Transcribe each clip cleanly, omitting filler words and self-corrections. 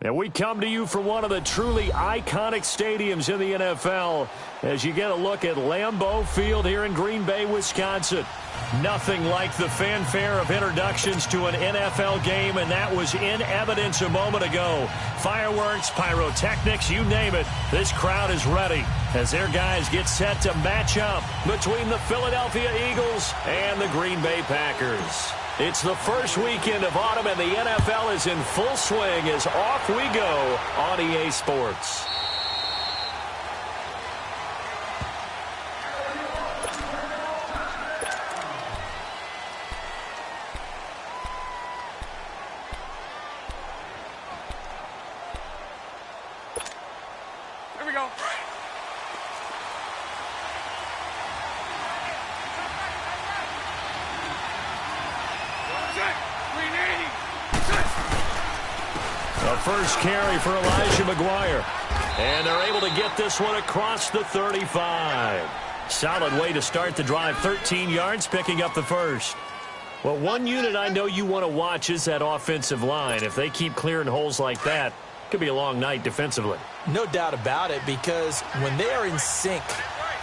And we come to you from one of the truly iconic stadiums in the NFL as you get a look at Lambeau Field here in Green Bay, Wisconsin. Nothing like the fanfare of introductions to an NFL game, and that was in evidence a moment ago. Fireworks, pyrotechnics, you name it. This crowd is ready as their guys get set to match up between the Philadelphia Eagles and the Green Bay Packers. It's the first weekend of autumn, and the NFL is in full swing as off we go on EA Sports. Here we go. The first carry for Elijah McGuire. And they're able to get this one across the 35. Solid way to start the drive. 13 yards, picking up the first. Well, one unit I know you want to watch is that offensive line. If they keep clearing holes like that, it could be a long night defensively. No doubt about it, because when they are in sync,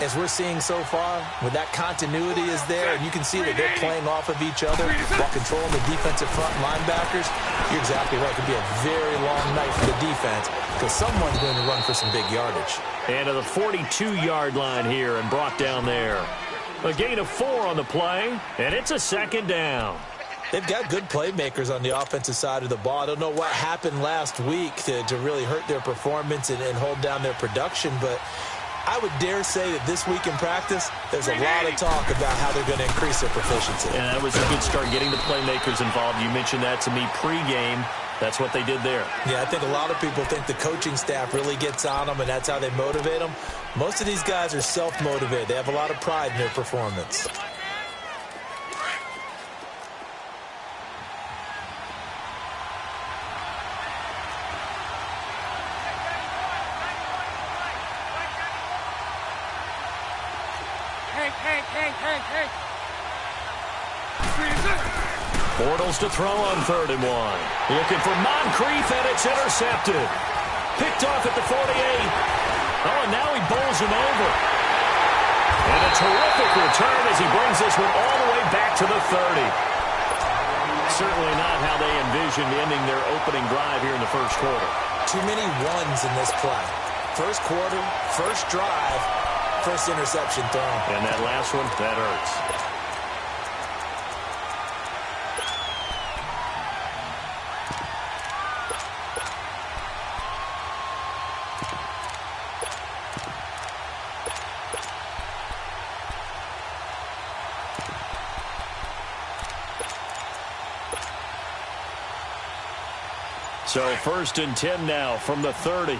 as we're seeing so far, when that continuity is there, and you can see that they're playing off of each other while controlling the defensive front linebackers, you're exactly right. It could be a very long night for the defense because someone's going to run for some big yardage. And to the 42-yard line here and brought down there. A gain of 4 on the play, and it's a second down. They've got good playmakers on the offensive side of the ball. I don't know what happened last week to really hurt their performance and hold down their production, but I would dare say that this week in practice, there's a lot of talk about how they're going to increase their proficiency. And that was a good start, getting the playmakers involved. You mentioned that to me pregame. That's what they did there. Yeah, I think a lot of people think the coaching staff really gets on them, and that's how they motivate them. Most of these guys are self-motivated. They have a lot of pride in their performance. Hey. Bortles to throw on 3rd and 1. Looking for Moncrief, and it's intercepted. Picked off at the 48. Oh, and now he bowls him over. And a terrific return as he brings this one all the way back to the 30. Certainly not how they envisioned ending their opening drive here in the first quarter. Too many ones in this play. First quarter, first drive, first interception thrown. And that last one, that hurts. So 1st and 10 now from the 30.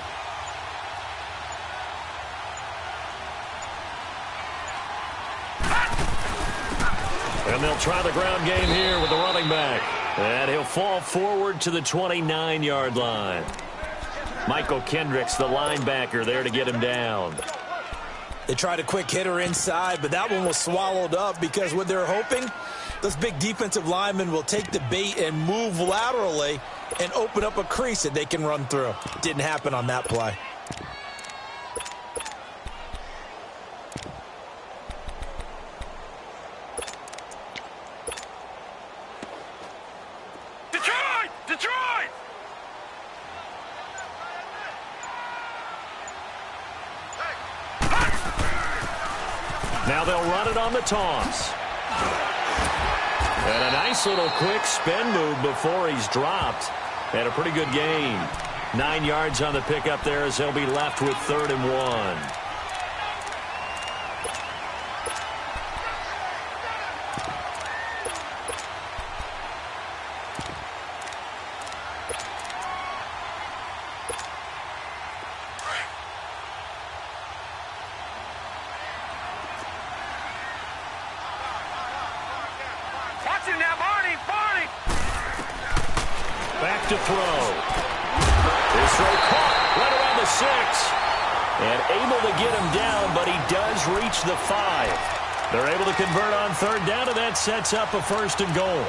And they'll try the ground game here with the running back. And he'll fall forward to the 29-yard line. Michael Kendricks, the linebacker, there to get him down. They tried a quick hitter inside, but that one was swallowed up because what they're hoping, those big defensive linemen will take the bait and move laterally and open up a crease that they can run through. Didn't happen on that play. Detroit! Now they'll run it on the toss. And a nice little quick spin move before he's dropped. And a pretty good gain. 9 yards on the pickup there as they'll be left with 3rd and 1. Back to throw. His throw caught right around the 6. And able to get him down, but he does reach the 5. They're able to convert on 3rd down, and that sets up a 1st and goal.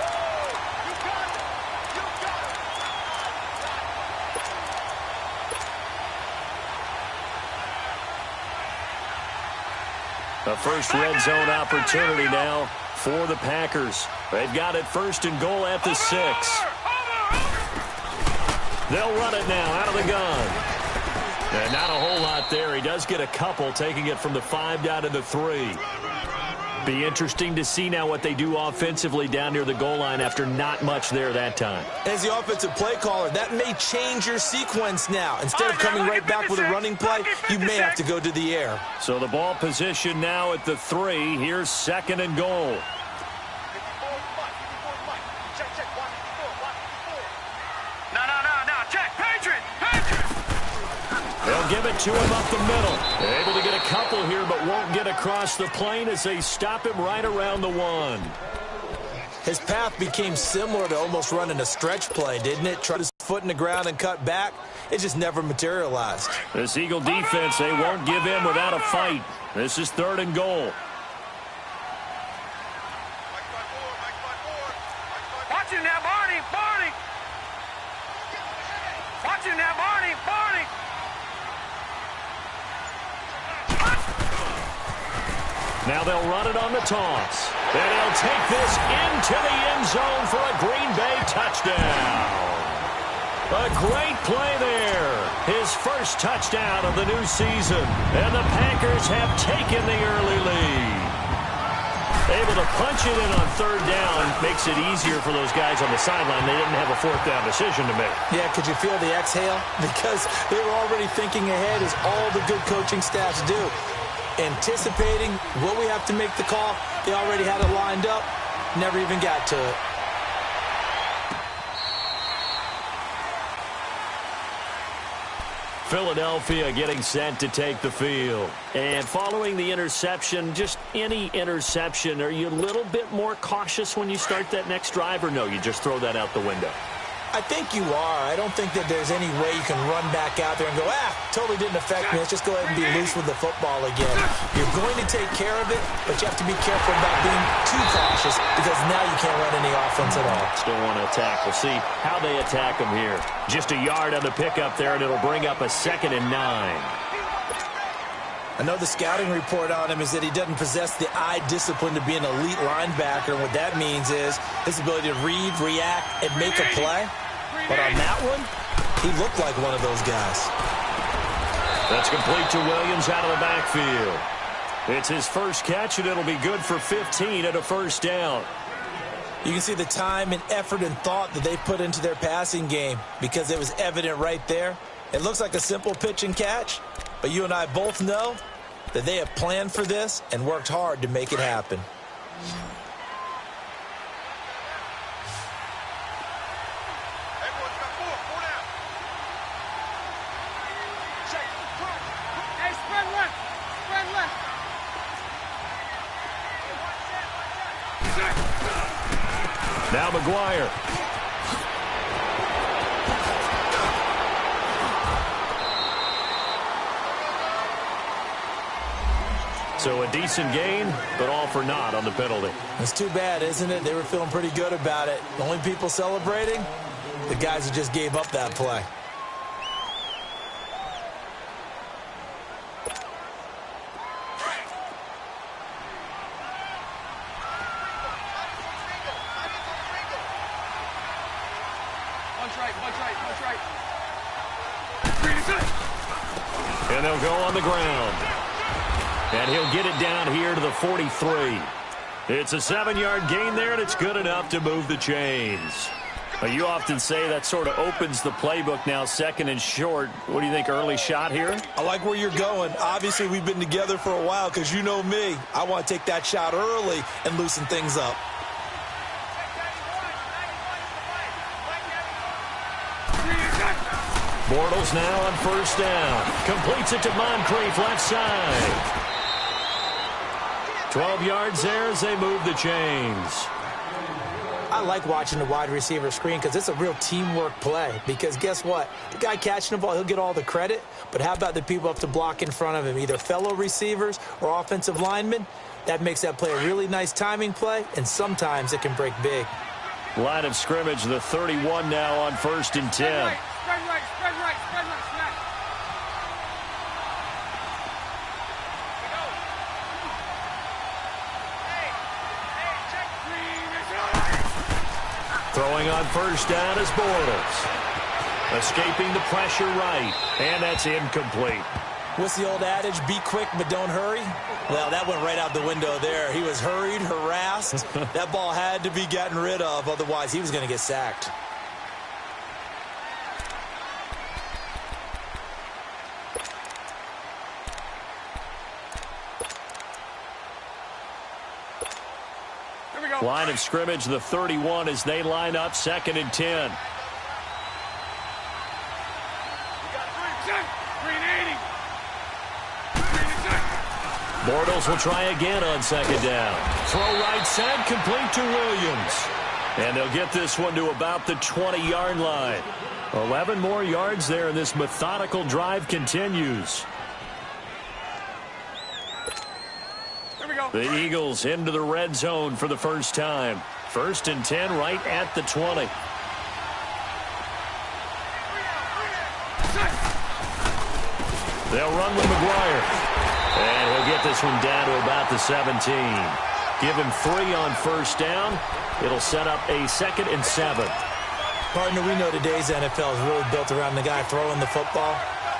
A first red zone opportunity now for the Packers. They've got it 1st and goal at the 6. They'll run it now out of the gun. And not a whole lot there. He does get a couple, taking it from the 5 down to the 3. Be interesting to see now what they do offensively down near the goal line after not much there that time. As the offensive play caller, that may change your sequence now. Instead of coming right back with a running play, you may have to go to the air. So the ball position now at the 3. Here's 2nd and goal. They'll give it to him up the middle. They're able to get a couple here, but won't get across the plane as they stop him right around the 1. His path became similar to almost running a stretch play, didn't it? Tried his foot in the ground and cut back. It just never materialized. This Eagle defense, they won't give in without a fight. This is 3rd and goal. Watch him now, Barney. Barney. Watch him now, Barney. Barney. Now they'll run it on the toss. And he'll take this into the end zone for a Green Bay touchdown. A great play there. His first touchdown of the new season. And the Packers have taken the early lead. Able to punch it in on 3rd down makes it easier for those guys on the sideline. They didn't have a 4th down decision to make. Yeah, could you feel the exhale? Because they were already thinking ahead, as all the good coaching staffs do. Anticipating what we have to make the call. They already had it lined up. Never even got to it. Philadelphia getting set to take the field. And following the interception, just any interception, are you a little bit more cautious when you start that next drive, or no, you just throw that out the window? I think you are. I don't think that there's any way you can run back out there and go, totally didn't affect me. Let's just go ahead and be loose with the football again. You're going to take care of it, but you have to be careful about being too cautious, because now you can't run any offense at all. Still want to attack. We'll see how they attack them here. Just a yard on the pickup there, and it'll bring up a 2nd and 9. I know the scouting report on him is that he doesn't possess the eye discipline to be an elite linebacker. And what that means is his ability to read, react, and make a play. But on that one, he looked like one of those guys. That's complete to Williams out of the backfield. It's his first catch, and it'll be good for 15 at a 1st down. You can see the time and effort and thought that they put into their passing game, because it was evident right there. It looks like a simple pitch and catch, but you and I both know that they have planned for this and worked hard to make it happen. Hey, spread left. Spread left. Now McGuire. So a decent gain, but all for naught on the penalty. It's too bad, isn't it? They were feeling pretty good about it. The only people celebrating, the guys who just gave up that play. Punch right. And they'll go on the ground. And he'll get it down here to the 43. It's a 7-yard gain there, and it's good enough to move the chains. You often say that sort of opens the playbook now, 2nd and short. What do you think, early shot here? I like where you're going. Obviously, we've been together for a while, because you know me. I want to take that shot early and loosen things up. Bortles now on 1st down. Completes it to Moncrief, left side. 12 yards there as they move the chains. I like watching the wide receiver screen, because it's a real teamwork play. Because guess what? The guy catching the ball, he'll get all the credit. But how about the people up to block in front of him, either fellow receivers or offensive linemen? That makes that play a really nice timing play, and sometimes it can break big. Line of scrimmage, the 31 now on 1st and 10. Spread right, smash. Throwing on first down is Bortles. Escaping the pressure right, and that's incomplete. What's the old adage? Be quick, but don't hurry. Well, that went right out the window there. He was hurried, harassed. That ball had to be gotten rid of, otherwise he was going to get sacked. Line of scrimmage, the 31, as they line up 2nd and 10. Bortles will try again on 2nd down. Throw right side, complete to Williams. And they'll get this one to about the 20-yard line. 11 more yards there, and this methodical drive continues. The Eagles into the red zone for the first time. 1st and 10 right at the 20. They'll run with McGuire. And he'll get this one down to about the 17. Give him 3 on first down. It'll set up a 2nd and 7. Partner, we know today's NFL is really built around the guy throwing the football.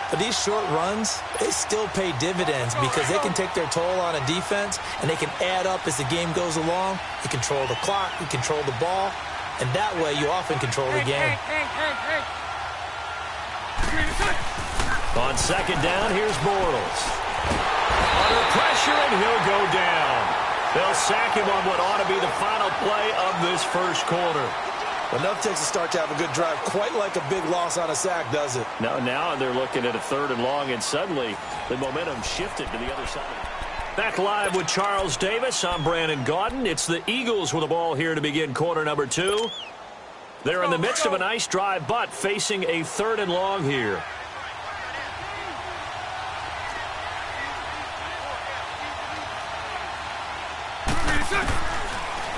But these short runs, they still pay dividends because they can take their toll on a defense, and they can add up as the game goes along. You control the clock, you control the ball, and that way you often control the game. On 2nd down, here's Bortles. Under pressure, and he'll go down. They'll sack him on what ought to be the final play of this first quarter. Enough takes a start to have a good drive. Quite like a big loss on a sack, does it? Now they're looking at a 3rd and long, and suddenly the momentum shifted to the other side. Back live with Charles Davis. I'm Brandon Gaudin. It's the Eagles with the ball here to begin quarter number 2. They're in the midst of a nice drive, but facing a 3rd and long here.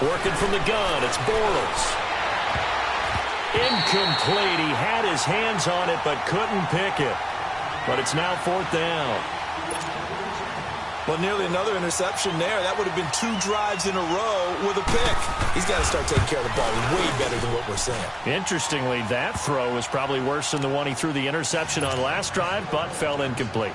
Working from the gun, it's Bortles. Incomplete. He had his hands on it but couldn't pick it. But it's now 4th down. Well, nearly another interception there. That would have been 2 drives in a row with a pick. He's got to start taking care of the ball way better than what we're seeing. Interestingly, that throw was probably worse than the one he threw the interception on last drive, but fell incomplete.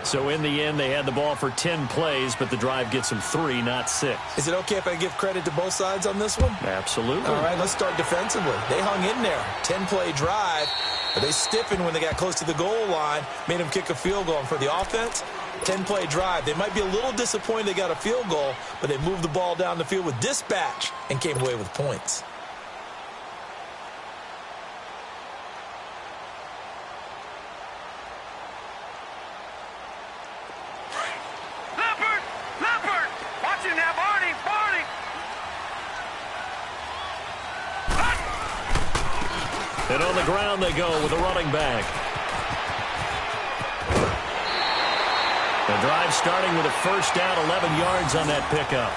So in the end, they had the ball for 10 plays, but the drive gets them 3, not 6. Is it okay if I give credit to both sides on this one? Absolutely. All right, let's start defensively. They hung in there. 10-play drive, but they stiffened when they got close to the goal line, made them kick a field goal. And for the offense, 10-play drive. They might be a little disappointed they got a field goal, but they moved the ball down the field with dispatch and came away with points. And on the ground they go with a running back. The drive starting with a first down, 11 yards on that pickup.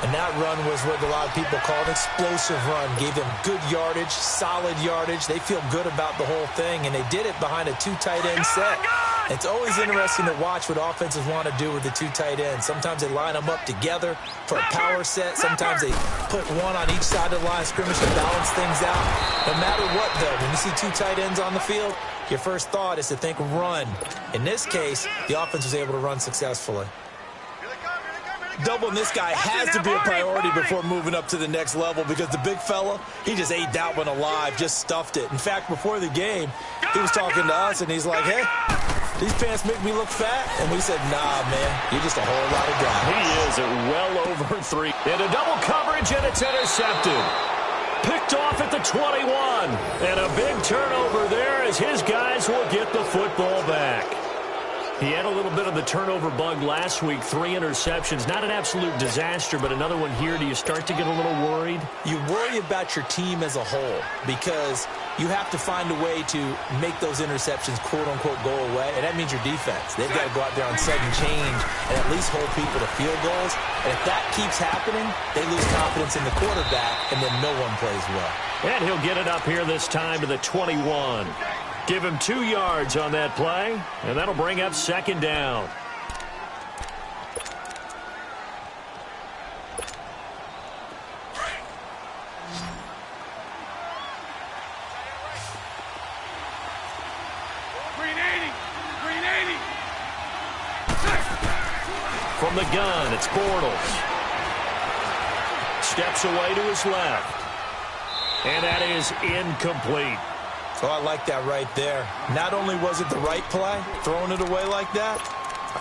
And that run was what a lot of people call an explosive run. Gave them good yardage, solid yardage. They feel good about the whole thing, and they did it behind a 2 tight end set. It's always interesting to watch what offenses want to do with the 2 tight ends. Sometimes they line them up together for a power set. Sometimes they put one on each side of the line of scrimmage to balance things out. No matter what, though, when you see 2 tight ends on the field, your first thought is to think run. In this case, the offense was able to run successfully. Doubling this guy has to be a priority before moving up to the next level because the big fella, he just ate that one alive, just stuffed it. In fact, before the game, he was talking to us, and he's like, hey, these pants make me look fat. And we said, nah, man, you're just a whole lot of guys. He is at well over 3. Into double coverage, and it's intercepted. Picked off at the 21. And a big turnover there as his guys will get the football back. He had a little bit of the turnover bug last week, 3 interceptions. Not an absolute disaster, but another one here. Do you start to get a little worried? You worry about your team as a whole because you have to find a way to make those interceptions, quote-unquote, go away, and that means your defense. They've got to go out there on sudden change and at least hold people to field goals. And if that keeps happening, they lose confidence in the quarterback, and then no one plays well. And he'll get it up here this time to the 21. Give him 2 yards on that play, and that'll bring up 2nd down. From the gun, it's Bortles. Steps away to his left. And that is incomplete. Oh, I like that right there. Not only was it the right play, throwing it away like that,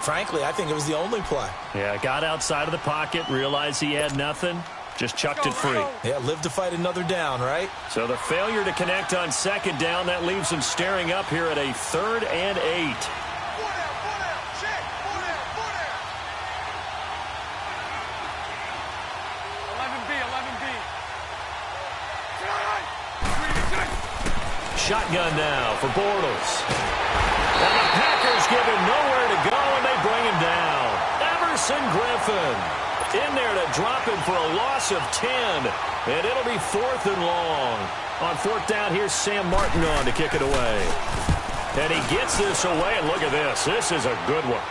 frankly, I think it was the only play. Yeah, got outside of the pocket, realized he had nothing, just chucked it free. Yeah, live to fight another down, right? So the failure to connect on second down, that leaves him staring up here at a 3rd and 8. Shotgun now for Bortles. And the Packers give him nowhere to go, and they bring him down. Everson Griffin in there to drop him for a loss of 10. And it'll be 4th and long. On 4th down, here's Sam Martin on to kick it away. And he gets this away, and look at this. This is a good one.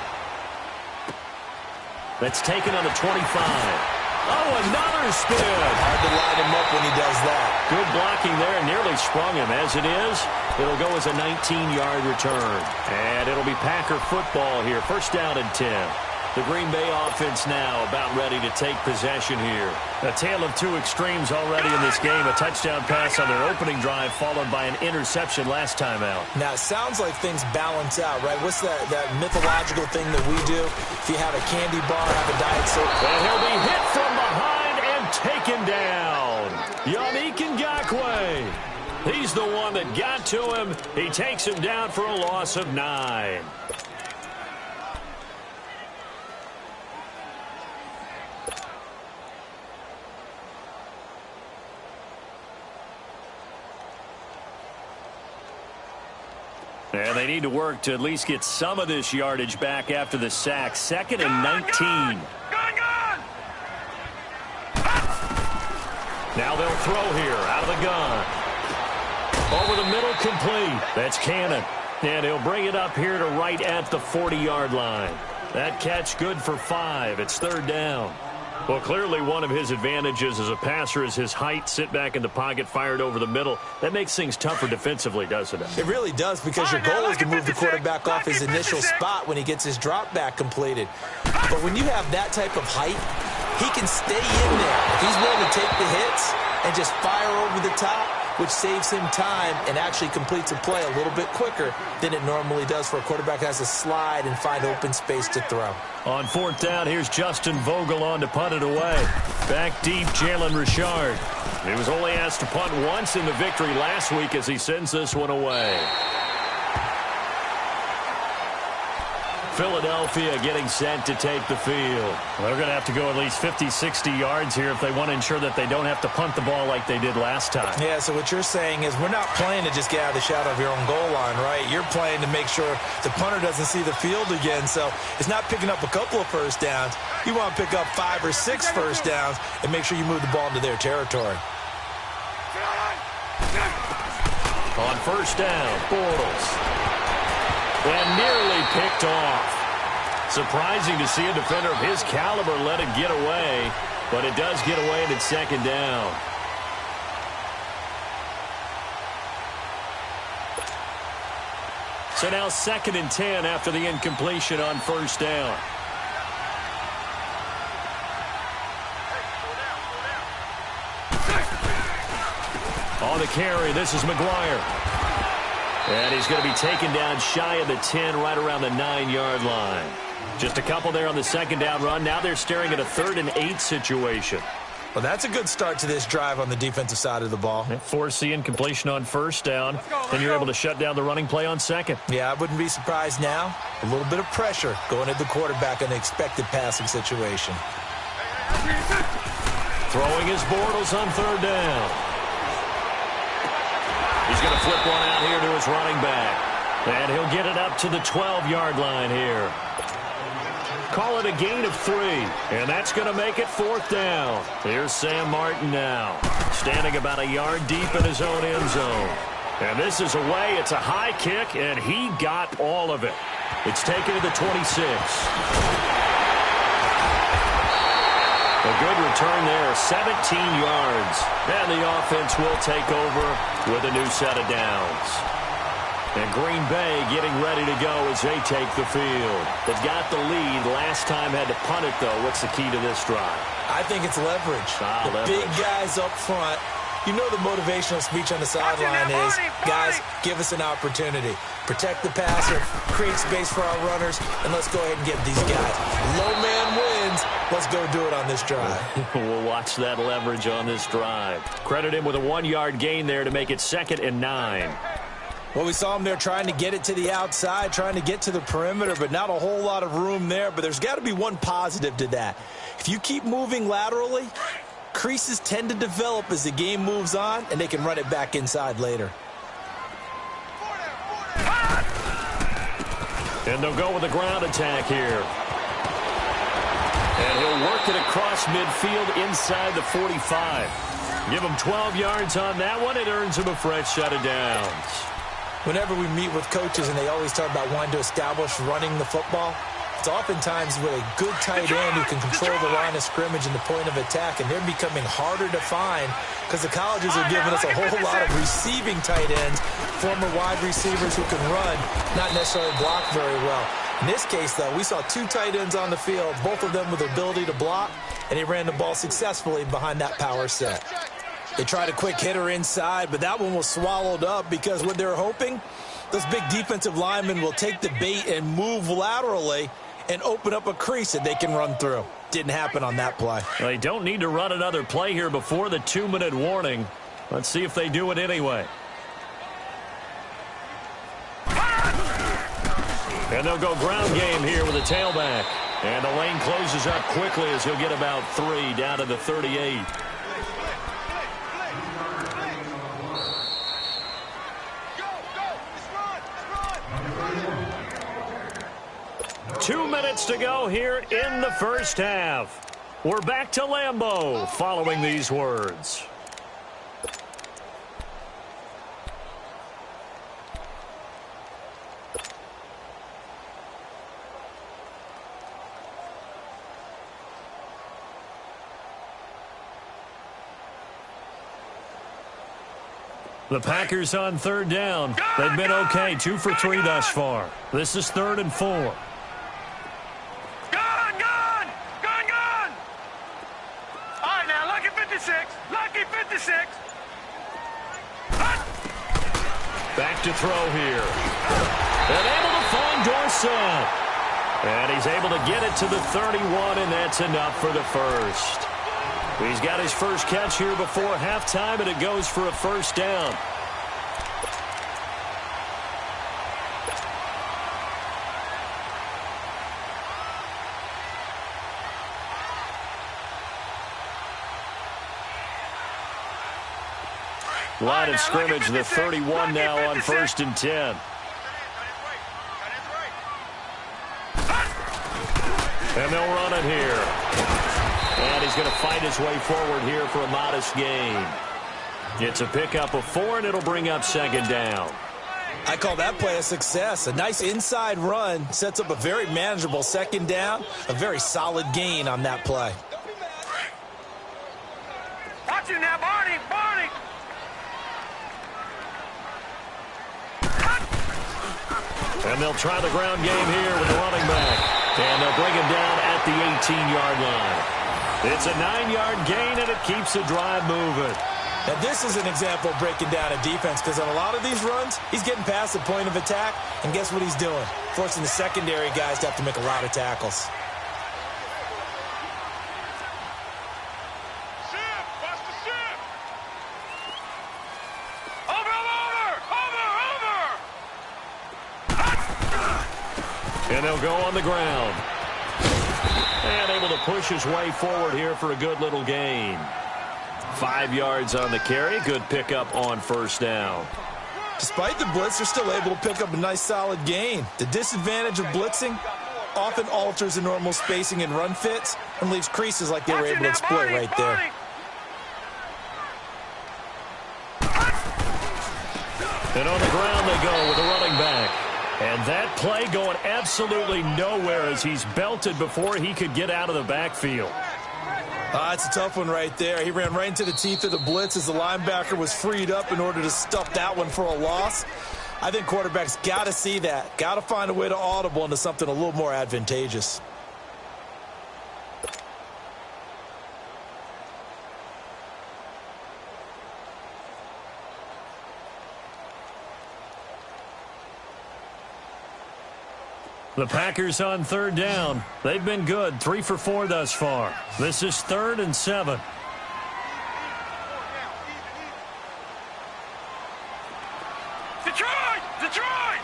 That's taken on the 25. Oh, another spin. Hard to line him up when he does that. Good blocking there, nearly sprung him. As it is, it'll go as a 19-yard return. And it'll be Packer football here. 1st down and 10. The Green Bay offense now about ready to take possession here. A tale of two extremes already in this game. A touchdown pass on their opening drive, followed by an interception last time out. Now, it sounds like things balance out, right? What's that mythological thing that we do? If you have a candy bar, have a Diet Soda. And he'll be hit from behind and taken down. Yannick Ngakoue. He's the one that got to him. He takes him down for a loss of 9. And they need to work to at least get some of this yardage back after the sack. 2nd and 19. Now they'll throw here out of the gun. Over the middle, complete. That's Cannon. And he'll bring it up here to right at the 40-yard line. That catch good for 5. It's 3rd down. Well, clearly one of his advantages as a passer is his height. Sit back in the pocket, fired over the middle. That makes things tougher defensively, doesn't it? It really does, because your goal is to move the quarterback off his initial spot when he gets his drop back completed. But when you have that type of height, he can stay in there. If he's willing to take the hits and just fire over the top, which saves him time and actually completes a play a little bit quicker than it normally does for a quarterback that has to slide and find open space to throw. On 4th down, here's Justin Vogel on to punt it away. Back deep, Jalen Richard. He was only asked to punt once in the victory last week as he sends this one away. Philadelphia getting set to take the field. They're going to have to go at least 50, 60 yards here if they want to ensure that they don't have to punt the ball like they did last time. Yeah, so what you're saying is we're not playing to just get out of the shadow of your own goal line, right? You're playing to make sure the punter doesn't see the field again. So it's not picking up a couple of first downs. You want to pick up 5 or 6 first downs and make sure you move the ball into their territory. On 1st down, Bortles. And nearly picked off. Surprising to see a defender of his caliber let it get away, but it does get away and it's 2nd down. So now 2nd and 10 after the incompletion on 1st down. On the carry, this is McGuire. And he's going to be taken down shy of the 10, right around the 9-yard line. Just a couple there on the 2nd down run. Now they're staring at a 3rd and 8 situation. Well, that's a good start to this drive on the defensive side of the ball. Force the incompletion on 1st down. Then you're able to shut down the running play on 2nd. Yeah, I wouldn't be surprised now. A little bit of pressure going at the quarterback in the expected passing situation. Throwing his Bortles on 3rd down. He's going to flip one out here to his running back. And he'll get it up to the 12-yard line here. Call it a gain of 3. And that's going to make it 4th down. Here's Sam Martin now. Standing about a yard deep in his own end zone. And this is away. It's a high kick, and he got all of it. It's taken to the 26. A good return there, 17 yards. And the offense will take over with a new set of downs. And Green Bay getting ready to go as they take the field. They've got the lead. Last time had to punt it, though. What's the key to this drive? I think it's leverage. Leverage. Big guys up front. You know the motivational speech on the sideline is, guys, give us an opportunity. Protect the passer, create space for our runners, and let's go ahead and get these guys. Low man wins. Let's go do it on this drive. We'll watch that leverage on this drive. Credit him with a 1-yard gain there to make it 2nd and 9. Well, we saw him there trying to get it to the outside, trying to get to the perimeter, but not a whole lot of room there. But there's got to be one positive to that. If you keep moving laterally, creases tend to develop as the game moves on, and they can run it back inside later. And they'll go with a ground attack here. And he'll work it across midfield inside the 45. Give him 12 yards on that one. It earns him a fresh set of downs. Whenever we meet with coaches and they always talk about wanting to establish running the football, it's oftentimes with a good tight end who can control the line of scrimmage and the point of attack, and they're becoming harder to find because the colleges are giving us a whole lot of receiving tight ends, former wide receivers who can run, not necessarily block very well. In this case, though, we saw 2 tight ends on the field, both of them with the ability to block, and he ran the ball successfully behind that power set. They tried a quick hitter inside, but that one was swallowed up because what they're hoping, those big defensive linemen will take the bait and move laterally and open up a crease that they can run through. Didn't happen on that play. They don't need to run another play here before the 2-minute warning. Let's see if they do it anyway. And they'll go ground game here with a tailback. And the lane closes up quickly as he'll get about 3 down to the 38. 2 minutes to go here in the first half. We're back to Lambeau following these words. The Packers on 3rd down. They've been okay, 2 for 3 thus far. This is 3rd and 4. Back to throw here. And able to find Dorsett. And he's able to get it to the 31, and that's enough for the first. He's got his first catch here before halftime, and it goes for a first down. Line of scrimmage, the 31 now on 1st and 10. And they'll run it here. And he's going to fight his way forward here for a modest gain. It's a pickup of 4, and it'll bring up 2nd down. I call that play a success. A nice inside run sets up a very manageable 2nd down. A very solid gain on that play. Watch you now, Barney! Barney! And they'll try the ground game here with the running back. And they'll bring him down at the 18-yard line. It's a 9-yard gain, and it keeps the drive moving. Now, this is an example of breaking down a defense because on a lot of these runs, he's getting past the point of attack, and guess what he's doing? Forcing the secondary guys to have to make a lot of tackles. And they'll go on the ground. And able to push his way forward here for a good little gain. 5 yards on the carry. Good pickup on 1st down. Despite the blitz, they're still able to pick up a nice solid gain. The disadvantage of blitzing often alters the normal spacing and run fits and leaves creases like they were able to exploit right there. And on the ground they go with the running back. And that play going absolutely nowhere as he's belted before he could get out of the backfield. It's a tough one right there. He ran right into the teeth of the blitz as the linebacker was freed up in order to stuff that one for a loss. I think quarterbacks got to see that. Got to find a way to audible into something a little more advantageous. The Packers on third down. They've been good, 3 for 4 thus far. This is 3rd and 7. Detroit! Detroit!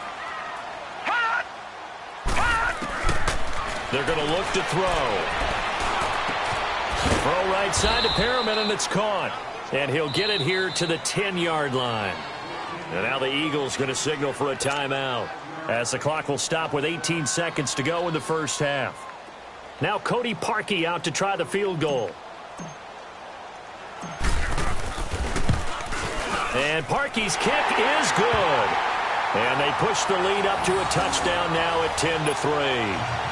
Hot! Hot! They're going to look to throw. Throw right side to Perriman, and it's caught. And he'll get it here to the 10-yard line. And now the Eagles going to signal for a timeout, as the clock will stop with 18 seconds to go in the first half. Now Cody Parkey out to try the field goal. And Parkey's kick is good. And they push the lead up to a touchdown now at 10-3.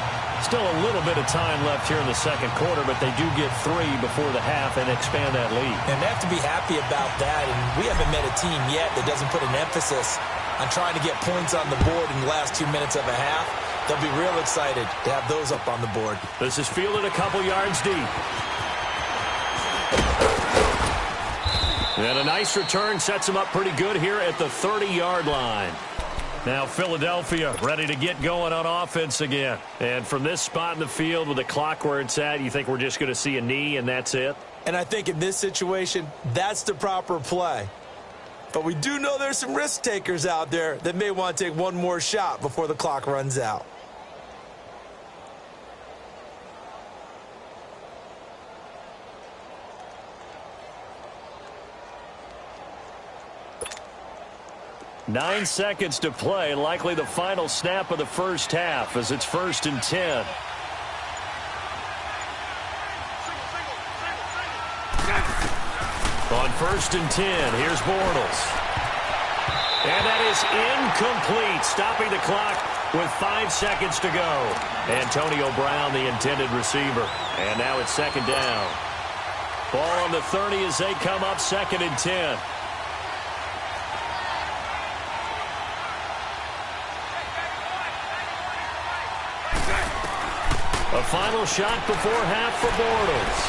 Still a little bit of time left here in the second quarter, but they do get 3 before the half and expand that lead. And they have to be happy about that. And we haven't met a team yet that doesn't put an emphasis on trying to get points on the board in the last 2 minutes of a half. They'll be real excited to have those up on the board. This is fielded a couple yards deep. And a nice return sets him up pretty good here at the 30-yard line. Now Philadelphia ready to get going on offense again. And from this spot in the field with the clock where it's at, you think we're just going to see a knee and that's it? And I think in this situation, that's the proper play. But we do know there's some risk takers out there that may want to take one more shot before the clock runs out. Nine seconds to play, likely the final snap of the first half as it's 1st and 10. On 1st and 10, here's Bortles. And that is incomplete, stopping the clock with 5 seconds to go. Antonio Brown, the intended receiver. And now it's 2nd down. Ball on the 30 as they come up 2nd and 10. A final shot before half for Bortles.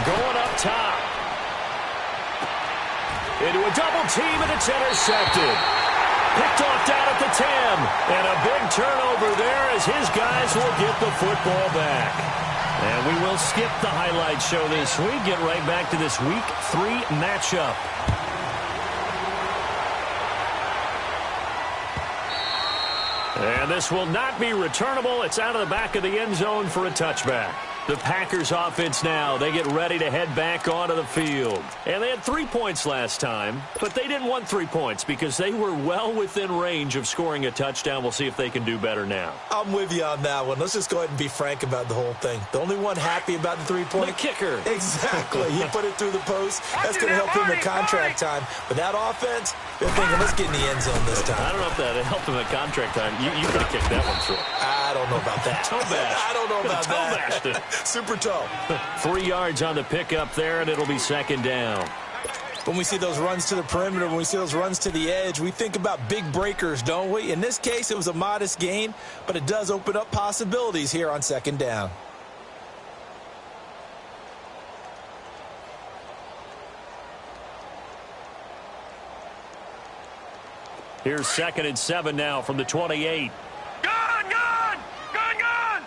Going up top. Into a double team, and it's intercepted. Picked off down at the 10. And a big turnover there as his guys will get the football back. And we will skip the highlight show this week. Get right back to this Week 3 matchup. And this will not be returnable. It's out of the back of the end zone for a touchback. The Packers offense now, they get ready to head back onto the field. And they had 3 points last time, but they didn't want 3 points because they were well within range of scoring a touchdown. We'll see if they can do better now. I'm with you on that one. Let's just go ahead and be frank about the whole thing. The only one happy about the 3-point? The kicker. Exactly. He put it through the post. That's going to help him in contract time. But that offense, they're thinking, let's get in the end zone this time. I don't know if that helped him at contract time. You could have kicked that one through. I don't know about that. Toe bash. I don't know about that. Toe bashed it. Super toe. 3 yards on the pickup there, and it'll be 2nd down. When we see those runs to the perimeter, when we see those runs to the edge, we think about big breakers, don't we? In this case, it was a modest gain, but it does open up possibilities here on 2nd down. Here's 2nd and 7 now from the 28. Gun! Gun! Gun! Gun!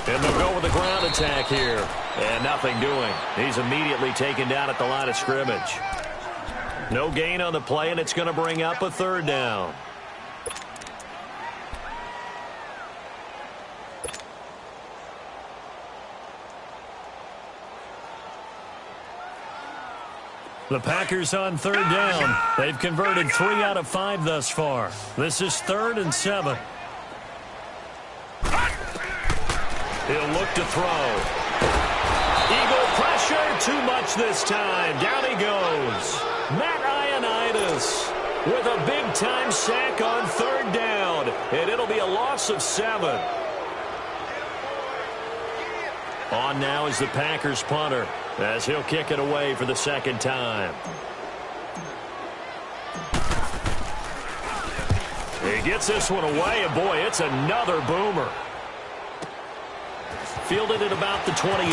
And they'll go with the ground attack here. And nothing doing. He's immediately taken down at the line of scrimmage. No gain on the play, and it's going to bring up a 3rd down. The Packers on 3rd down. They've converted 3 out of 5 thus far. This is 3rd and 7. He'll look to throw. Eagle pressure, too much this time. Down he goes. Matt Ioannidis with a big-time sack on 3rd down. And it'll be a loss of 7. On now is the Packers punter as he'll kick it away for the second time. He gets this one away, and boy, it's another boomer. Fielded at about the 28.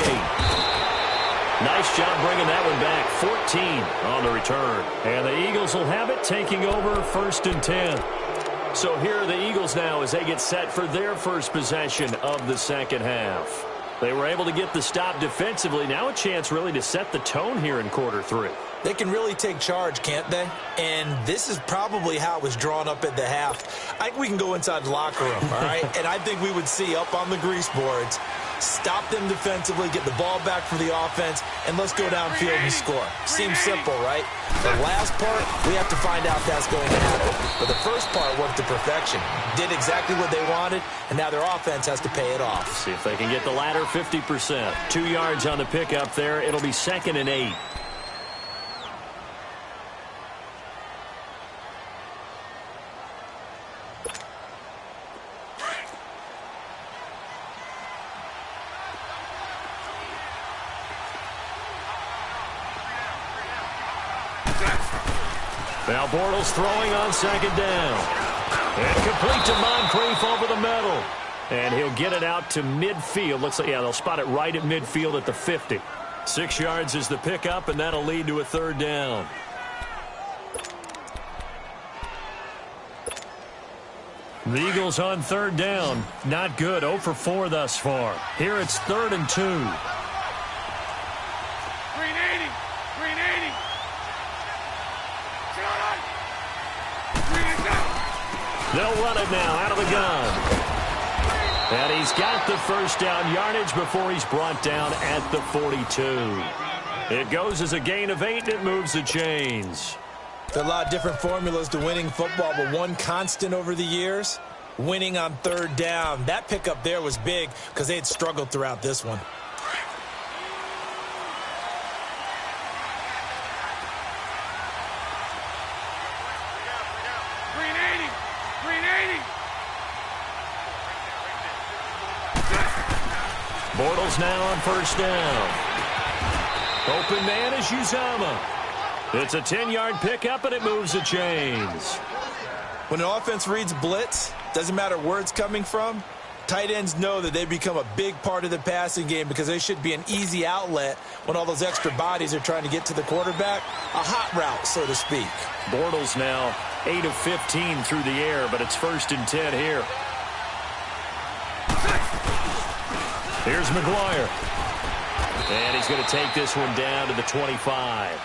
Nice job bringing that one back. 14 on the return. And the Eagles will have it, taking over 1st and 10. So here are the Eagles now as they get set for their first possession of the second half. They were able to get the stop defensively. Now a chance really to set the tone here in quarter 3. They can really take charge, can't they? And this is probably how it was drawn up at the half. I think we can go inside the locker room, all right? And I think we would see up on the grease boards, stop them defensively, get the ball back for the offense, and let's go downfield and score. Seems simple, right? The last part, we have to find out if that's going to happen. But the first part worked to perfection. Did exactly what they wanted, and now their offense has to pay it off. See if they can get the latter 50%. 2 yards on the pickup there. It'll be 2nd and 8. Now Bortles throwing on 2nd down. And complete to Moncrief over the middle. And he'll get it out to midfield. Looks like, yeah, they'll spot it right at midfield at the 50. 6 yards is the pickup, and that'll lead to a 3rd down. The Eagles on 3rd down. Not good. 0 for 4 thus far. Here it's 3rd and 2. They'll run it now out of the gun. And he's got the first down yardage before he's brought down at the 42. It goes as a gain of 8, and it moves the chains. There are a lot of different formulas to winning football, but one constant over the years, winning on 3rd down. That pickup there was big because they had struggled throughout this one. Bortles now on 1st down. Open man is Uzama. It's a 10-yard pickup, and it moves the chains. When an offense reads blitz, doesn't matter where it's coming from, tight ends know that they become a big part of the passing game because they should be an easy outlet when all those extra bodies are trying to get to the quarterback. A hot route, so to speak. Bortles now 8 of 15 through the air, but it's 1st and 10 here. Here's McGuire. And he's going to take this one down to the 25.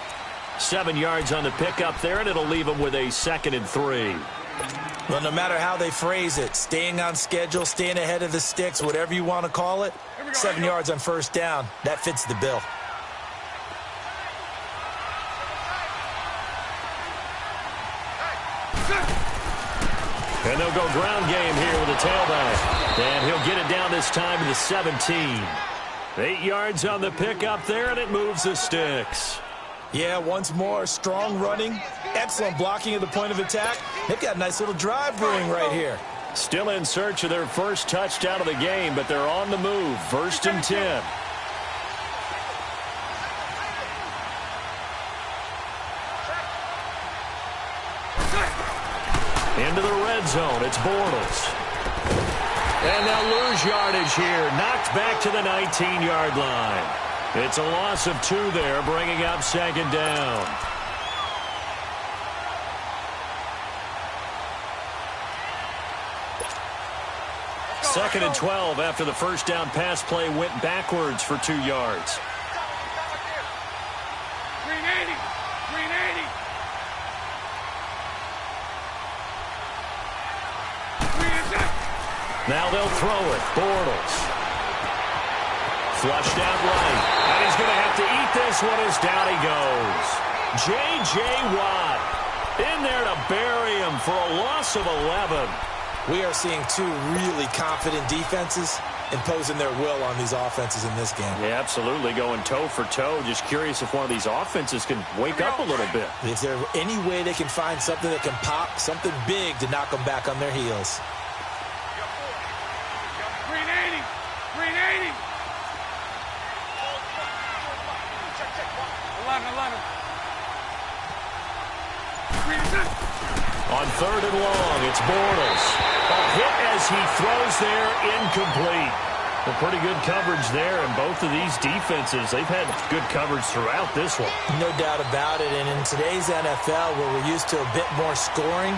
7 yards on the pickup there, and it'll leave him with a 2nd and 3. Well, no matter how they phrase it, staying on schedule, staying ahead of the sticks, whatever you want to call it, 7 yards on 1st down, that fits the bill. And they'll go ground game here with a tailback. And he'll get it down this time to the 17. 8 yards on the pickup there, and it moves the sticks. Yeah, once more, strong running, excellent blocking at the point of attack. They've got a nice little drive brewing right here. Still in search of their first touchdown of the game, but they're on the move. 1st and 10. Into the red zone. It's Bortles. And they'll lose yardage here. Knocked back to the 19-yard line. It's a loss of 2 there, bringing up 2nd down. Second and 12 after the first down pass play went backwards for 2 yards. Now they'll throw it. Bortles. Flushed out right. And he's going to have to eat this one as down he goes. J.J. Watt in there to bury him for a loss of 11. We are seeing 2 really confident defenses imposing their will on these offenses in this game. Yeah, absolutely. Going toe for toe. Just curious if one of these offenses can wake up a little bit. If there's any way they can find something that can pop, something big to knock them back on their heels. On third and long, it's Bortles. A hit as he throws there, incomplete. Well, pretty good coverage there, and both of these defenses, they've had good coverage throughout this one. No doubt about it, and in today's NFL, where we're used to a bit more scoring,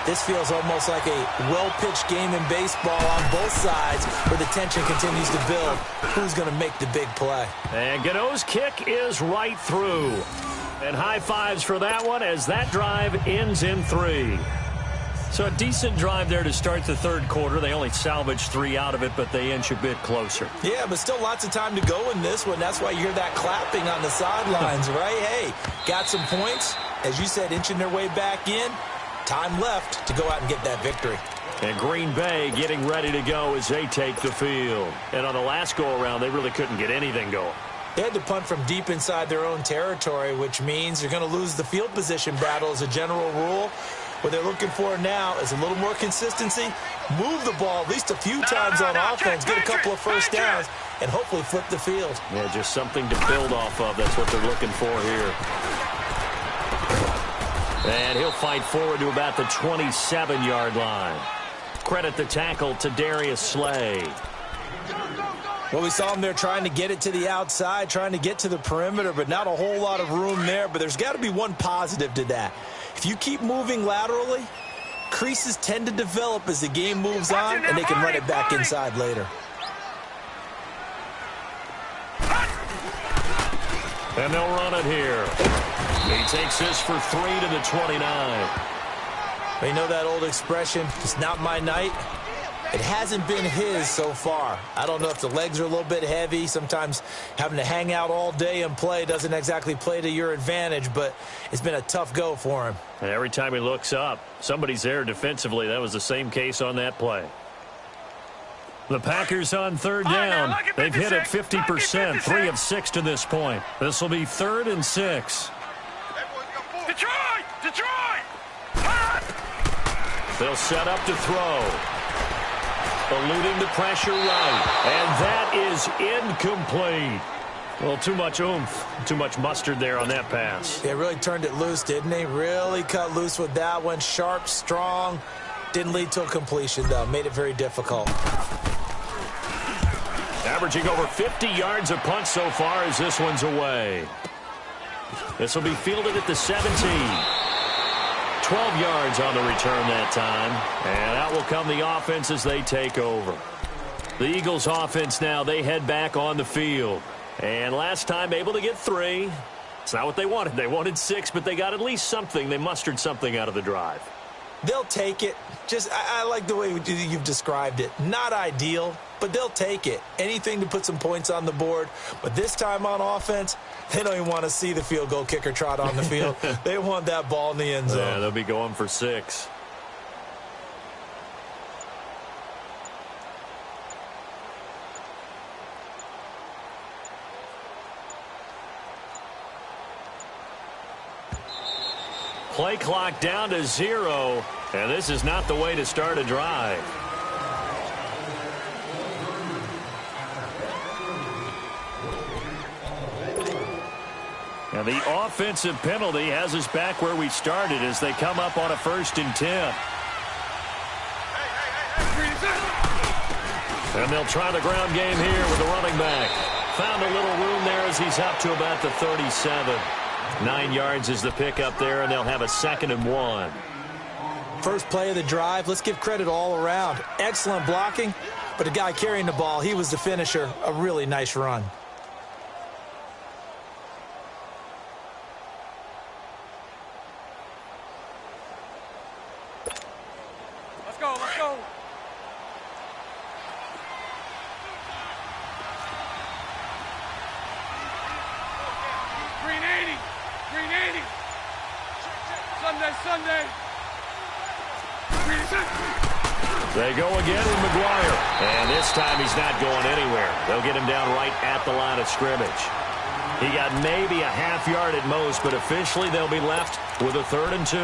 this feels almost like a well-pitched game in baseball on both sides where the tension continues to build. Who's going to make the big play? And Gano's kick is right through. And high fives for that one as that drive ends in 3. So a decent drive there to start the third quarter. They only salvaged 3 out of it, but they inch a bit closer. Yeah, but still lots of time to go in this one. That's why you hear that clapping on the sidelines, right? Hey, got some points. As you said, inching their way back in. Time left to go out and get that victory. And Green Bay getting ready to go as they take the field. And on the last go-around, they really couldn't get anything going. They had to punt from deep inside their own territory, which means you're going to lose the field position battle as a general rule. What they're looking for now is a little more consistency, move the ball at least a few times on offense, get a couple of first downs, and hopefully flip the field. Yeah, just something to build off of. That's what they're looking for here. And he'll fight forward to about the 27-yard line. Credit the tackle to Darius Slay. Well, we saw him there trying to get it to the outside, trying to get to the perimeter, but not a whole lot of room there. But there's got to be one positive to that. If you keep moving laterally, creases tend to develop as the game moves on, and they can run it back inside later. And they'll run it here. He takes this for 3 to the 29. Well, you know that old expression, it's not my night? It hasn't been his so far. I don't know if the legs are a little bit heavy. Sometimes having to hang out all day and play doesn't exactly play to your advantage, but it's been a tough go for him. And every time he looks up, somebody's there defensively. That was the same case on that play. The Packers on third down. They've hit it 50%, 3 of 6 to this point. This will be 3rd and 6. Detroit! Detroit! They'll set up to throw. Eluding the pressure right. And that is incomplete. Well, too much oomph, too much mustard there on that pass. They really turned it loose, didn't they? Really cut loose with that one. Sharp, strong. Didn't lead to a completion, though. Made it very difficult. Averaging over 50 yards a punt so far as this one's away. This will be fielded at the 17. 12 yards on the return that time. And out will come the offense as they take over. The Eagles offense now, they head back on the field. And last time able to get 3. It's not what they wanted. They wanted 6, but they got at least something. They mustered something out of the drive. They'll take it. I like the way you've described it. Not ideal, but they'll take it. Anything to put some points on the board. But this time on offense, they don't even want to see the field goal kicker trot on the field. They want that ball in the end zone. Yeah, they'll be going for 6. Play clock down to 0, and this is not the way to start a drive. And the offensive penalty has us back where we started as they come up on a 1st and 10. And they'll try the ground game here with the running back. Found a little room there as he's up to about the 37. 9 yards is the pickup there, and they'll have a 2nd and 1. First play of the drive, let's give credit all around. Excellent blocking, but the guy carrying the ball, he was the finisher. A really nice run. Let's go, let's go. Green 80. Green 80. Sunday. They go again with McGuire. And this time he's not going anywhere. They'll get him down right at the line of scrimmage. He got maybe a half yard at most, but officially they'll be left with a 3rd and 2.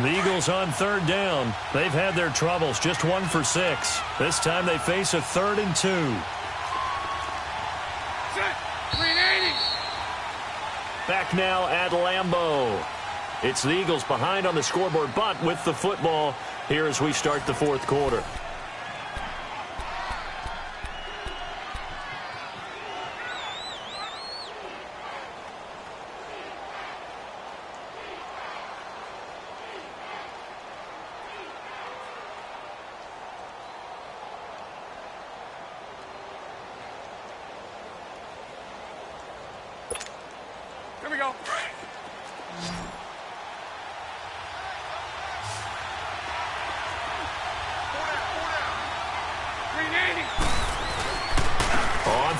The Eagles on 3rd down. They've had their troubles, just 1 for 6. This time they face a 3rd and 2. Set. Back now at Lambeau. It's the Eagles behind on the scoreboard, but with the football here as we start the fourth quarter. Here we go. On.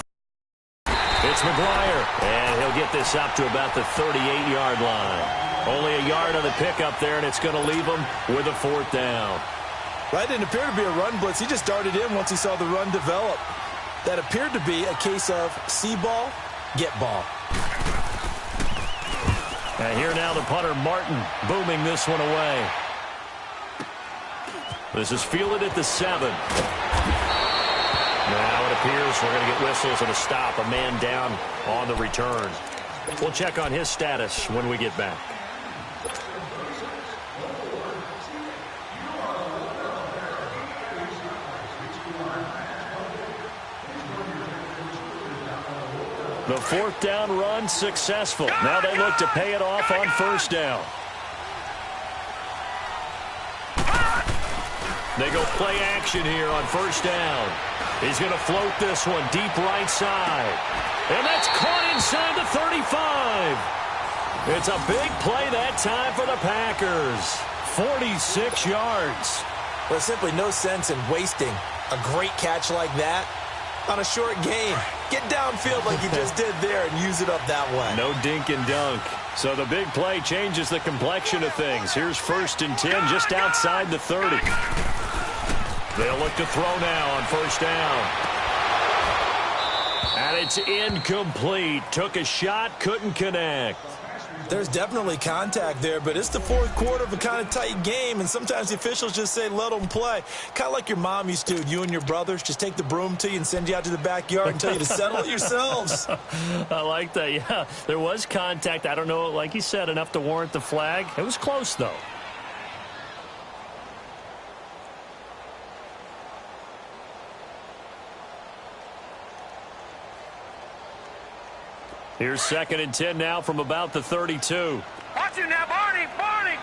It's McGuire, and he'll get this up to about the 38-yard line. Only a yard on the pickup there, and it's going to leave him with a fourth down. That didn't appear to be a run blitz. He just darted in once he saw the run develop. That appeared to be a case of see ball, get ball. And here now the punter, Martin, booming this one away. This is fielded at the 7. Now it appears we're going to get whistles and a stop. A man down on the return. We'll check on his status when we get back. The fourth down run successful. Now they look to pay it off on first down. They go play action here on first down. He's going to float this one deep right side. And that's caught inside the 35. It's a big play that time for the Packers. 46 yards. There's simply no sense in wasting a great catch like that on a short gain. Get downfield like you just did there and use it up that way. No dink and dunk. So the big play changes the complexion of things. Here's 1st and 10 just outside the 30. They'll look to throw now on first down. And it's incomplete. Took a shot, couldn't connect. There's definitely contact there, but it's the fourth quarter of a kind of tight game, and sometimes the officials just say, let them play. Kind of like your mom used to, you and your brothers, just take the broom to you and send you out to the backyard and tell you to settle it yourselves. I like that, yeah. There was contact. I don't know, like you said, enough to warrant the flag. It was close, though. Here's 2nd and 10 now from about the 32. Watch him now, Barney! Barney!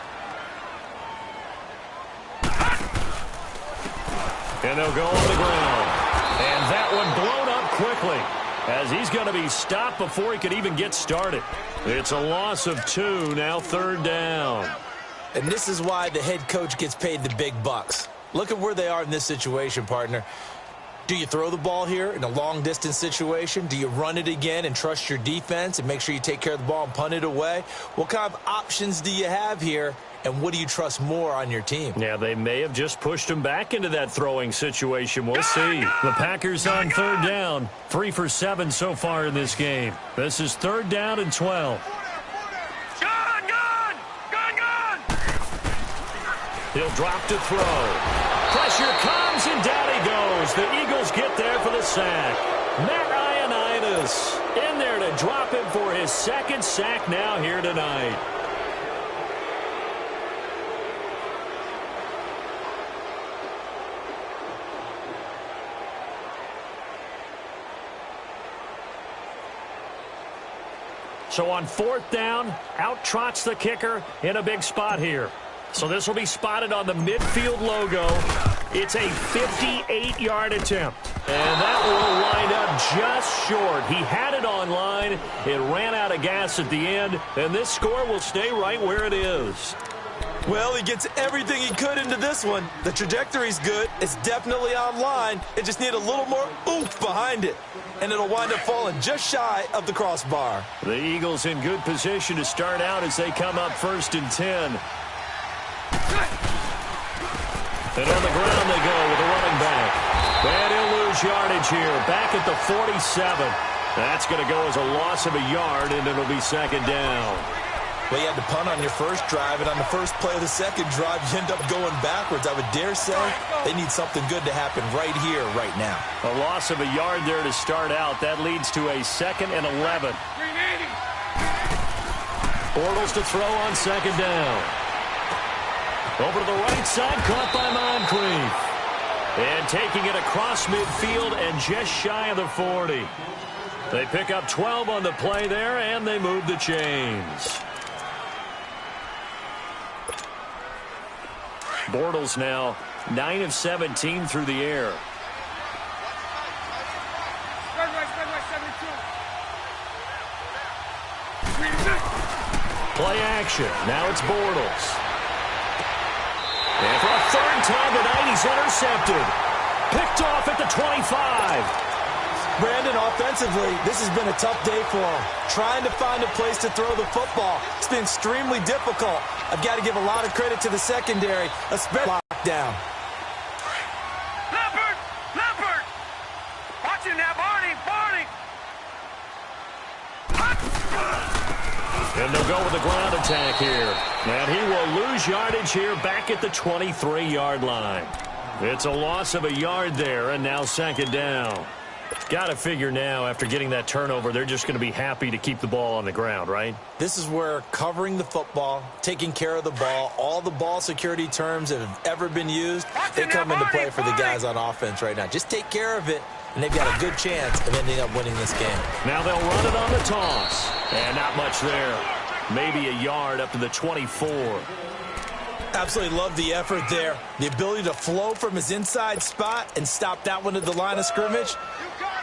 And they'll go on the ground. And that one blown up quickly as he's going to be stopped before he could even get started. It's a loss of 2, now 3rd down. And this is why the head coach gets paid the big bucks. Look at where they are in this situation, partner. Do you throw the ball here in a long-distance situation? Do you run it again and trust your defense and make sure you take care of the ball and punt it away? What kind of options do you have here, and what do you trust more on your team? Yeah, they may have just pushed him back into that throwing situation. We'll see. The Packers on 3rd down. 3 for 7 so far in this game. This is 3rd down and 12. Gun! Gun! Gun! Gun! He'll drop to throw. Pressure comes, and down he goes. The Eagles get there for the sack. Matt Ioannidis in there to drop him for his 2nd sack now here tonight. So on 4th down, out trots the kicker in a big spot here. So this will be spotted on the midfield logo. It's a 58-yard attempt. And that will wind up just short. He had it on line. It ran out of gas at the end. And this score will stay right where it is. Well, he gets everything he could into this one. The trajectory's good. It's definitely on line. It just need a little more oomph behind it. And it'll wind up falling just shy of the crossbar. The Eagles in good position to start out as they come up 1st and 10. And on the ground they go with a running back. And he'll lose yardage here. Back at the 47. That's going to go as a loss of a yard, and it'll be 2nd down. Well, you had to punt on your first drive, and on the first play of the second drive, you end up going backwards. I would dare say they need something good to happen right here, right now. A loss of a yard there to start out. That leads to a 2nd and 11. Bortles to throw on second down. Over to the right side, caught by Moncrief. And taking it across midfield and just shy of the 40. They pick up 12 on the play there, and they move the chains. Bortles now 9 of 17 through the air. Play action. Now it's Bortles. And for a third time tonight, he's intercepted. Picked off at the 25. Brandon, offensively, this has been a tough day for him. Trying to find a place to throw the football. It's been extremely difficult. I've got to give a lot of credit to the secondary, especially lockdown. Leopard! Leopard! Watch him now, Barney! Barney! And they'll go with the ground attack here. And he will lose yardage here back at the 23-yard line. It's a loss of a yard there, and now second down. Got to figure now, after getting that turnover, they're just going to be happy to keep the ball on the ground, right? This is where covering the football, taking care of the ball, all the ball security terms that have ever been used, they come into play for the guys on offense right now. Just take care of it, and they've got a good chance of ending up winning this game. Now they'll run it on the toss. And not much there. Maybe a yard up to the 24. Absolutely love the effort there. The ability to flow from his inside spot and stop that one at the line of scrimmage.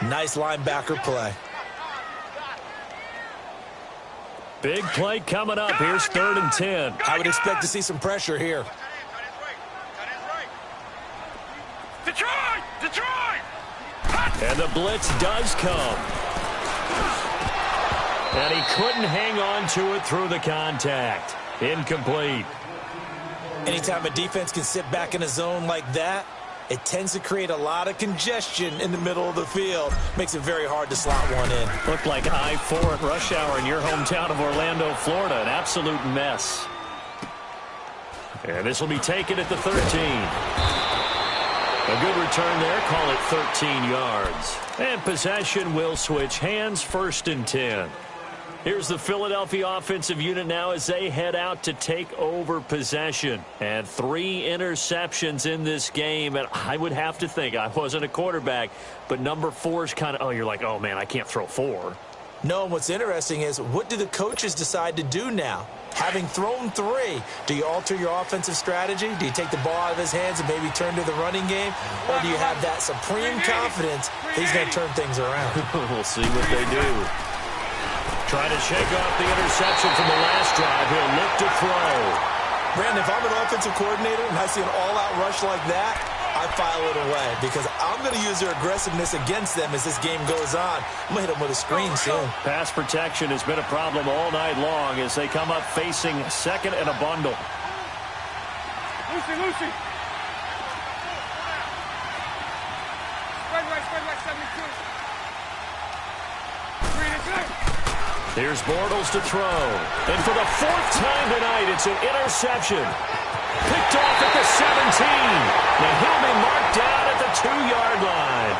Nice linebacker play. Big play coming up. Here's 3rd and 10. I would expect to see some pressure here. Detroit! Detroit! And the blitz does come. And he couldn't hang on to it through the contact. Incomplete. Anytime a defense can sit back in a zone like that, it tends to create a lot of congestion in the middle of the field. Makes it very hard to slot one in. Looked like I-4 at rush hour in your hometown of Orlando, Florida. An absolute mess. And this will be taken at the 13. A good return there. Call it 13 yards. And possession will switch hands. 1st and 10. Here's the Philadelphia offensive unit now as they head out to take over possession. And 3 interceptions in this game. And I would have to think, I wasn't a quarterback, but number 4 is kind of, oh, you're like, oh, man, I can't throw 4. No, what's interesting is, what do the coaches decide to do now? Having thrown 3, do you alter your offensive strategy? Do you take the ball out of his hands and maybe turn to the running game? Or do you have that supreme confidence he's going to turn things around? We'll see what they do. Trying to shake off the interception from the last drive. He'll look to throw. Brandon, if I'm an offensive coordinator and I see an all-out rush like that, I file it away because I'm going to use their aggressiveness against them as this game goes on. I'm going to hit them with a screen soon. Pass protection has been a problem all night long as they come up facing 2nd and a bundle. Lucy. Spread right, 72. 3 to 2. Here's Bortles to throw. And for the 4th time tonight, it's an interception. Picked off at the 17. And he'll be marked down at the 2-yard line.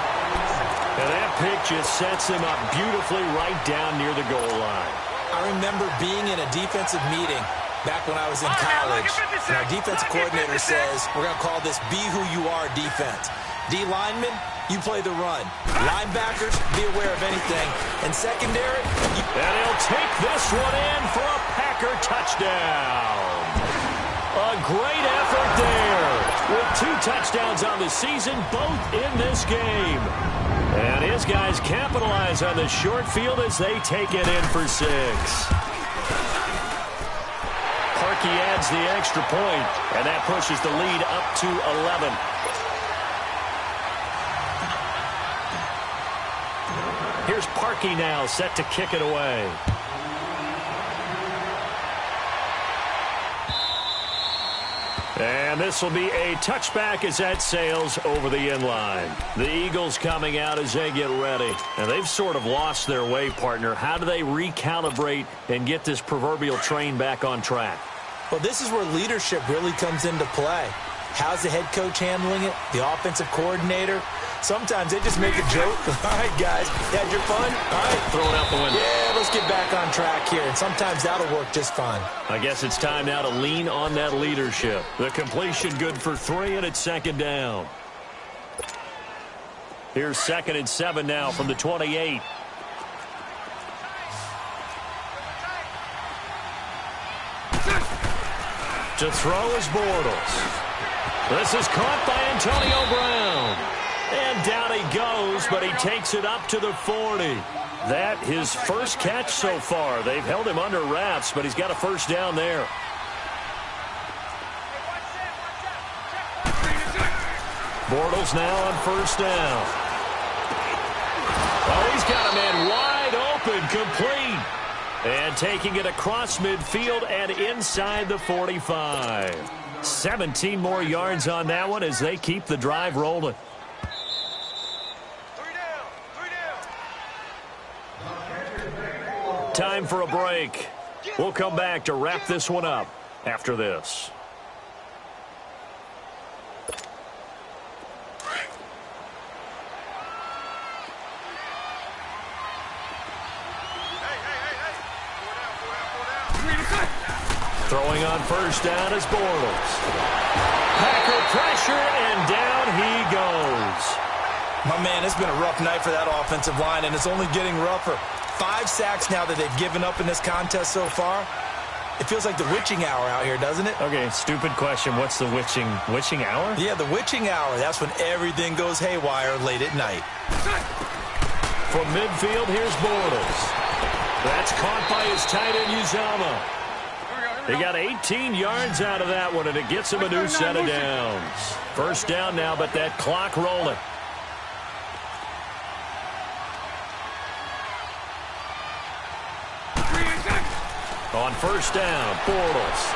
And that pick just sets him up beautifully right down near the goal line. I remember being in a defensive meeting back when I was in college. And our defensive coordinator says, we're going to call this Be Who You Are defense. D linemen, you play the run. Linebackers, be aware of anything. And secondary, and he'll take this one in for a Packer touchdown. A great effort there. With 2 touchdowns on the season, both in this game. And his guys capitalize on the short field as they take it in for 6. Parkey adds the extra point, and that pushes the lead up to 11. Here's Parkey now, set to kick it away. And this will be a touchback as that sails over the end line. The Eagles coming out as they get ready. And they've sort of lost their way, partner. How do they recalibrate and get this proverbial train back on track? Well, this is where leadership really comes into play. How's the head coach handling it? The offensive coordinator? Sometimes they just make a joke. All right, guys, you had your fun? All right. Throw it out the window. Yeah, let's get back on track here, and sometimes that'll work just fine. I guess it's time now to lean on that leadership. The completion good for 3, and it's second down. Here's 2nd and 7 now from the 28. To throw is Bortles. This is caught by Antonio Brown. And down he goes, but he takes it up to the 40. That his first catch so far. They've held him under wraps, but he's got a first down there. Bortles now on first down. Oh, he's got a man wide open, complete. And taking it across midfield and inside the 45. 17 more yards on that one as they keep the drive rolling. 3 down. Time for a break. We'll come back to wrap this one up after this. Throwing on first down is Bortles. Packer pressure, and down he goes. My man, it's been a rough night for that offensive line, and it's only getting rougher. 5 sacks now that they've given up in this contest so far. It feels like the witching hour out here, doesn't it? Okay, stupid question. What's the witching hour? Yeah, the witching hour. That's when everything goes haywire late at night. From midfield, here's Bortles. That's caught by his tight end, Uzama. He got 18 yards out of that one, and it gets him a new set of downs. First down now, but that clock rolling. On first down, Bortles.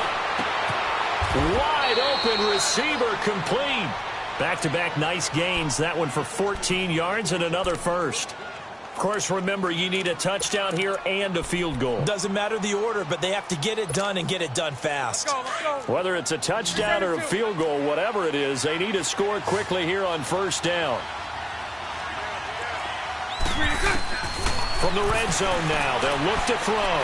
Wide open receiver, complete. Back-to-back nice gains. That one for 14 yards and another first. Of course, remember, you need a touchdown here and a field goal. Doesn't matter the order, but they have to get it done and get it done fast. Whether it's a touchdown or a field goal, whatever it is, they need to score quickly here on first down. From the red zone now, they'll look to throw.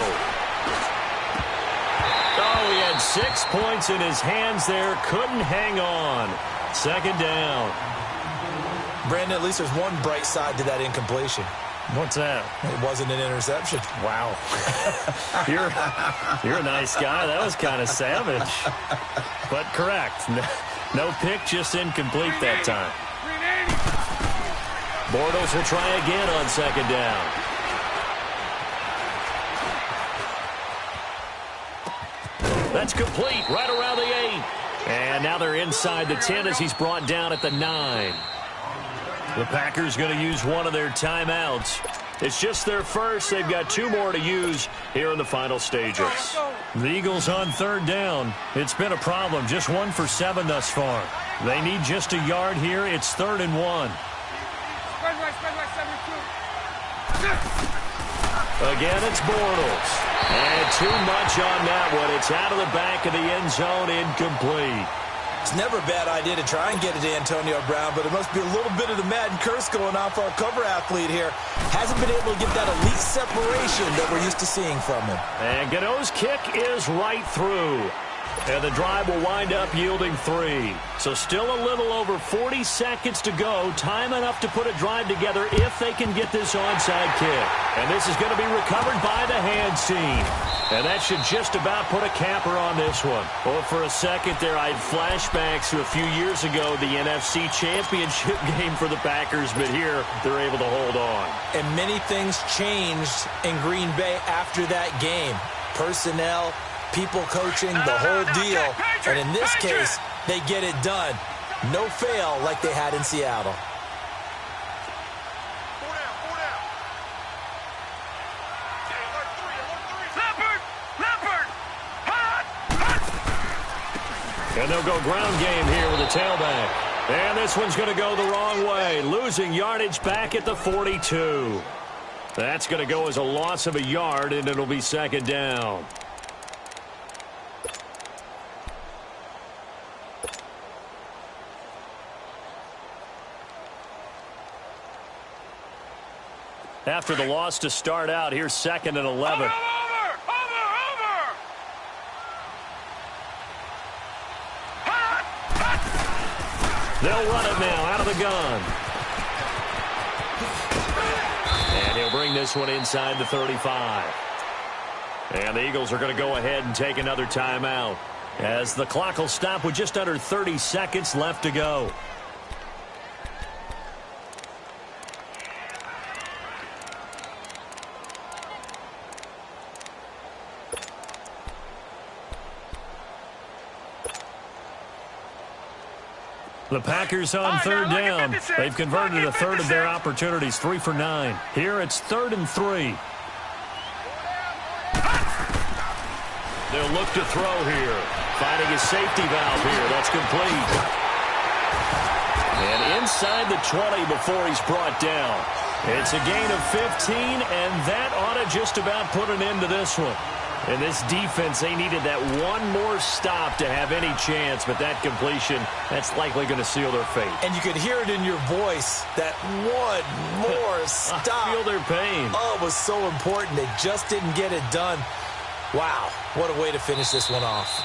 Oh, he had 6 points in his hands there. Couldn't hang on. Second down. Brandon, at least there's one bright side to that incompletion. What's that? It wasn't an interception. Wow. You're a nice guy. That was kind of savage. But correct. No pick, just incomplete that time. Bortles will try again on second down. That's complete right around the 8. And now they're inside the 10 as he's brought down at the 9. The Packers going to use one of their timeouts. It's just their first. They've got 2 more to use here in the final stages. The Eagles on third down. It's been a problem. Just 1 for 7 thus far. They need just a yard here. It's 3rd and 1. Again, it's Bortles. And too much on that one. It's out of the back of the end zone, incomplete. It's never a bad idea to try and get it to Antonio Brown, but it must be a little bit of the Madden curse going on for our cover athlete here. Hasn't been able to get that elite separation that we're used to seeing from him. And Gano's kick is right through. And the drive will wind up yielding 3. So still a little over 40 seconds to go. Time enough to put a drive together if they can get this onside kick. And this is going to be recovered by the hands team. And that should just about put a capper on this one. Well, for a second there, I had flashbacks to a few years ago, the NFC Championship game for the Packers. But here, they're able to hold on. And many things changed in Green Bay after that game. Personnel, people coaching, the whole deal. And in this case, they get it done. No fail like they had in Seattle. And they'll go ground game here with a tailback. And this one's going to go the wrong way. Losing yardage back at the 42. That's going to go as a loss of a yard, and it'll be second down. after the loss to start out. Here's 2nd and 11. Over. They'll run it now out of the gun. And he'll bring this one inside the 35. And the Eagles are going to go ahead and take another timeout, as the clock will stop with just under 30 seconds left to go. The Packers on third down. They've converted a third of their opportunities, 3 for 9. Here it's 3rd and 3. They'll look to throw here. Finding a safety valve here. That's complete. And inside the 20 before he's brought down. It's a gain of 15, and that ought to just about put an end to this one. And this defense, they needed that one more stop to have any chance, but that completion, that's likely going to seal their fate. And you could hear it in your voice, that one more stop. I feel their pain. Oh, it was so important. They just didn't get it done. Wow, what a way to finish this one off.